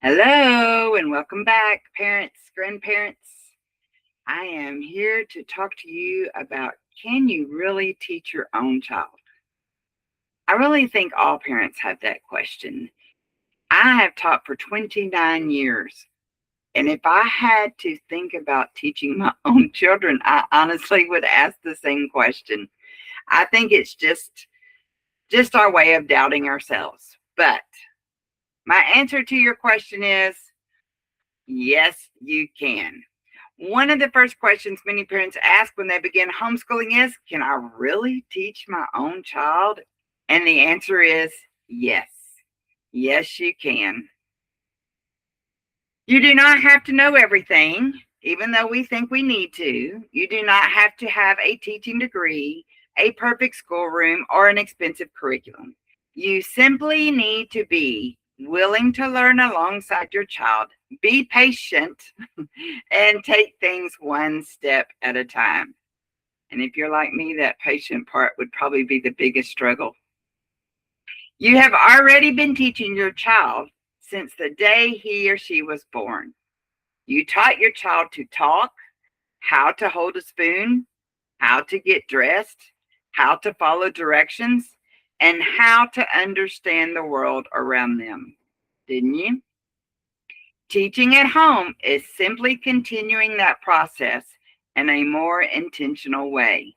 Hello and welcome back, parents, grandparents. I am here to talk to you about, can you really teach your own child? I really think all parents have that question. I have taught for 29 years, and if I had to think about teaching my own children, I honestly would ask the same question. I think it's just our way of doubting ourselves. But my answer to your question is yes, you can. One of the first questions many parents ask when they begin homeschooling is, can I really teach my own child? And the answer is yes. Yes, you can. You do not have to know everything, even though we think we need to. You do not have to have a teaching degree, a perfect schoolroom, or an expensive curriculum. You simply need to be willing to learn alongside your child, be patient, and take things one step at a time. And if you're like me, that patient part would probably be the biggest struggle. You have already been teaching your child since the day he or she was born. You taught your child to talk, how to hold a spoon, how to get dressed, how to follow directions, and how to understand the world around them. Didn't you? Teaching at home is simply continuing that process in a more intentional way.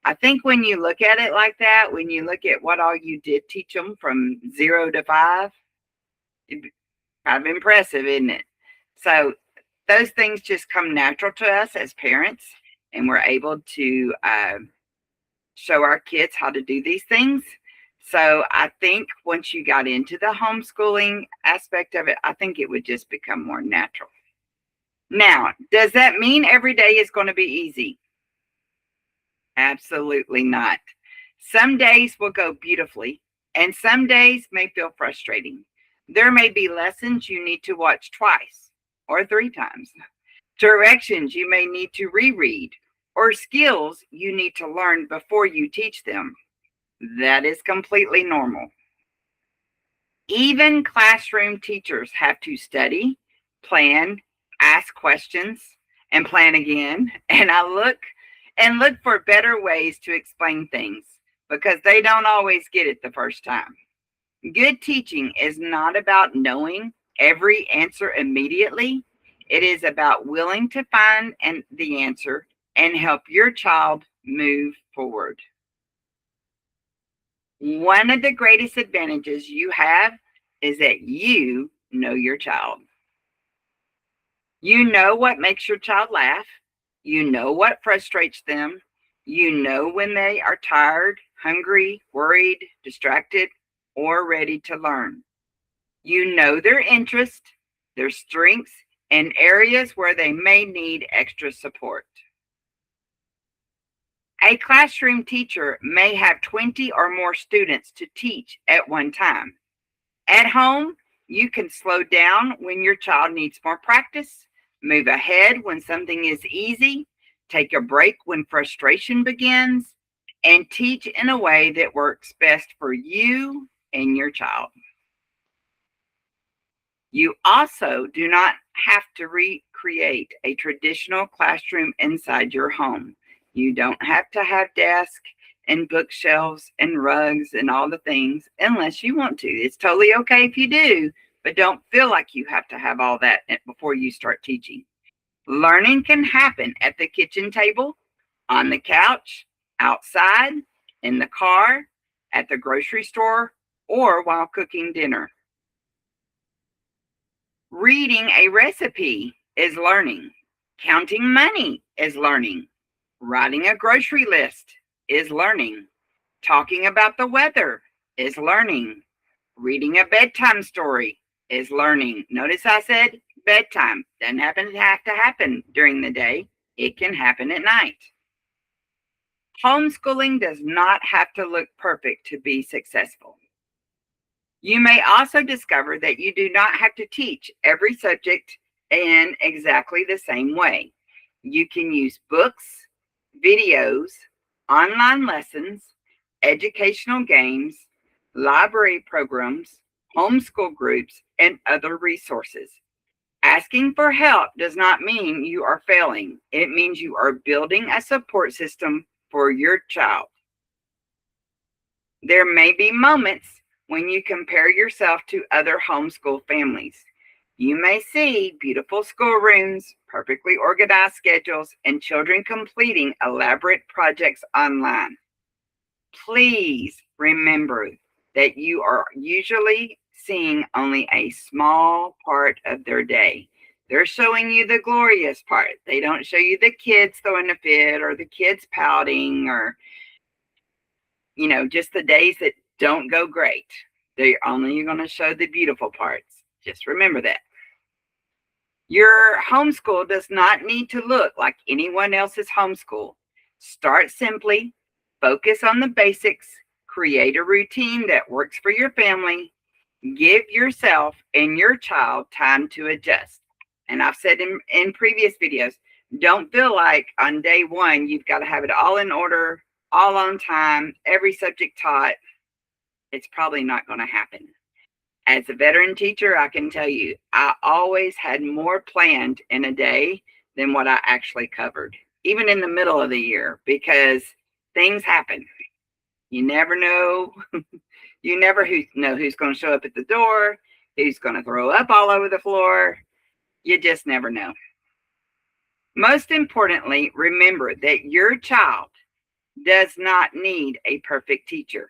I think when you look at it like that, when you look at what all you did teach them from 0 to 5, it's kind of impressive, isn't it? So those things just come natural to us as parents, and we're able to show our kids how to do these things. So I think once you got into the homeschooling aspect of it, I think it would just become more natural. Now, does that mean every day is going to be easy? Absolutely not. Some days will go beautifully, and some days may feel frustrating. There may be lessons you need to watch twice or 3 times, directions you may need to reread, or skills you need to learn before you teach them. That is completely normal. Even classroom teachers have to study, plan, ask questions, and plan again. And I look for better ways to explain things because they don't always get it the first time. Good teaching is not about knowing every answer immediately. It is about willing to find the answer and help your child move forward. One of the greatest advantages you have is that you know your child. You know what makes your child laugh. You know what frustrates them. You know when they are tired, hungry, worried, distracted, or ready to learn. You know their interests, their strengths, and areas where they may need extra support. A classroom teacher may have 20 or more students to teach at one time. At home, you can slow down when your child needs more practice, move ahead when something is easy, take a break when frustration begins, and teach in a way that works best for you and your child. You also do not have to recreate a traditional classroom inside your home. You don't have to have desks and bookshelves and rugs and all the things unless you want to. It's totally okay if you do, but don't feel like you have to have all that before you start teaching. Learning can happen at the kitchen table, on the couch, outside, in the car, at the grocery store, or while cooking dinner. Reading a recipe is learning. Counting money is learning. Writing a grocery list is learning. Talking about the weather is learning. Reading a bedtime story is learning. Notice I said bedtime. Doesn't have to happen during the day. It can happen at night. Homeschooling does not have to look perfect to be successful. You may also discover that you do not have to teach every subject in exactly the same way. You can use books, videos, online lessons, educational games, library programs, homeschool groups, and other resources. Asking for help does not mean you are failing. It means you are building a support system for your child. There may be moments when you compare yourself to other homeschool families. You may see beautiful schoolrooms, perfectly organized schedules, and children completing elaborate projects online. Please remember that you are usually seeing only a small part of their day. They're showing you the glorious part. They don't show you the kids throwing a fit or the kids pouting or, just the days that don't go great. They're only going to show the beautiful parts. Just remember that. Your homeschool does not need to look like anyone else's homeschool. Start simply, focus on the basics, create a routine that works for your family, give yourself and your child time to adjust. And I've said in previous videos, don't feel like on day one you've got to have it all in order, all on time, every subject taught. It's probably not going to happen. As a veteran teacher, I can tell you, I always had more planned in a day than what I actually covered, even in the middle of the year, because things happen. You never know. You never know who's going to show up at the door, who's going to throw up all over the floor. You just never know. Most importantly, remember that your child does not need a perfect teacher.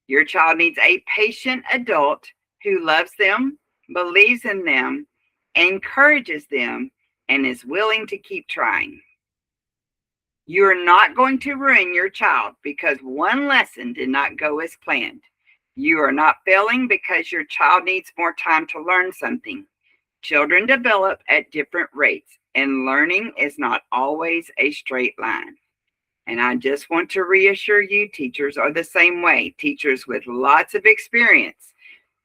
Your child needs a patient adult who loves them, believes in them, encourages them, and is willing to keep trying. You are not going to ruin your child because one lesson did not go as planned. You are not failing because your child needs more time to learn something. Children develop at different rates, and learning is not always a straight line. And I just want to reassure you, teachers are the same way. Teachers with lots of experience.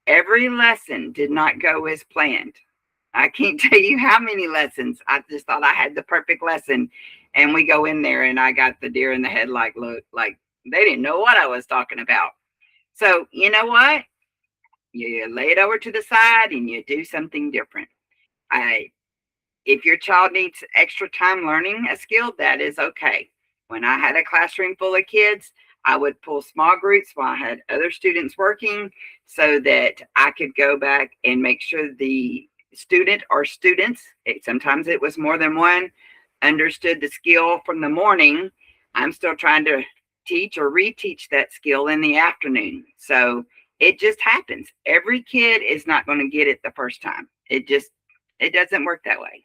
Every lesson did not go as planned. I can't tell you how many lessons. I just thought I had the perfect lesson. And we go in there and I got the deer in the headlight look, like they didn't know what I was talking about. So you know what? You lay it over to the side and you do something different. If your child needs extra time learning a skill, that is okay. When I had a classroom full of kids, I would pull small groups while I had other students working so that I could go back and make sure the student or students, sometimes it was more than one, understood the skill from the morning. I'm still trying to teach or reteach that skill in the afternoon. So it just happens. Every kid is not going to get it the first time. It doesn't work that way.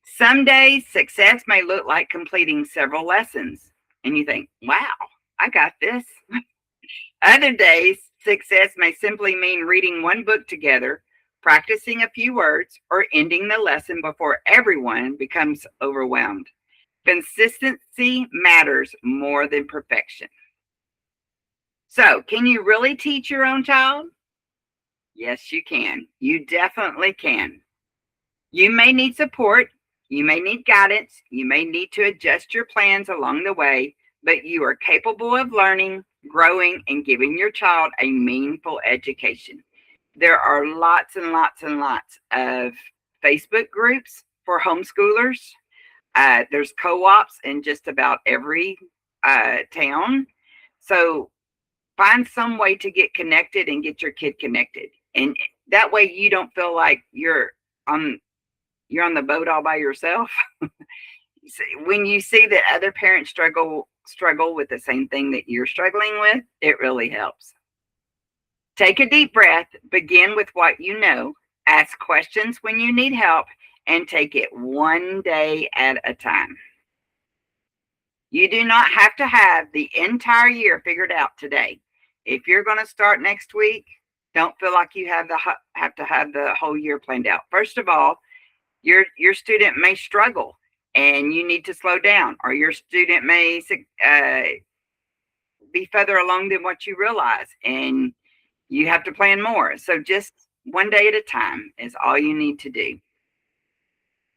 Some days success may look like completing several lessons and you think, wow, I got this. Other days, success may simply mean reading one book together, practicing a few words, or ending the lesson before everyone becomes overwhelmed. Consistency matters more than perfection. So, can you really teach your own child? Yes, you can. You definitely can. You may need support. You may need guidance. You may need to adjust your plans along the way, but you are capable of learning, growing, and giving your child a meaningful education. There are lots and lots and lots of Facebook groups for homeschoolers. There's co-ops in just about every town. So find some way to get connected and get your kid connected. And that way you don't feel like on the boat all by yourself. When you see that other parents struggle with the same thing that you're struggling with, it really helps. Take a deep breath, begin with what you know, ask questions when you need help, and take it one day at a time. You do not have to have the entire year figured out today. If you're going to start next week, don't feel like you have to have the whole year planned out. First of all, your student may struggle and you need to slow down, or your student may be further along than what you realize and you have to plan more. So just one day at a time is all you need to do.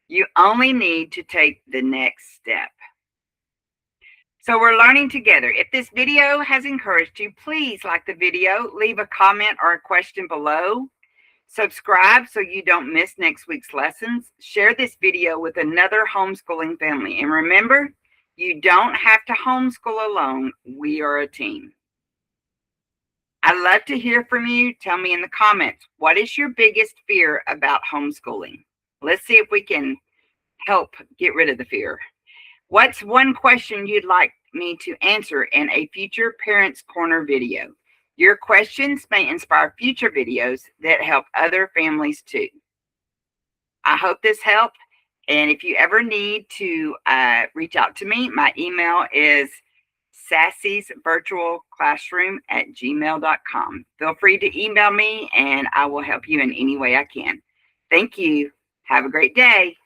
You only need to take the next step. So we're learning together. If this video has encouraged you, please like the video, leave a comment or a question below. Subscribe so you don't miss next week's lessons. Share this video with another homeschooling family. And remember, you don't have to homeschool alone. We are a team. I'd love to hear from you. Tell me in the comments, what is your biggest fear about homeschooling? Let's see if we can help get rid of the fear. What's one question you'd like me to answer in a future Parents Corner video? Your questions may inspire future videos that help other families too. I hope this helped. And if you ever need to reach out to me, my email is sassysvirtualclassroom@gmail.com. Feel free to email me and I will help you in any way I can. Thank you. Have a great day.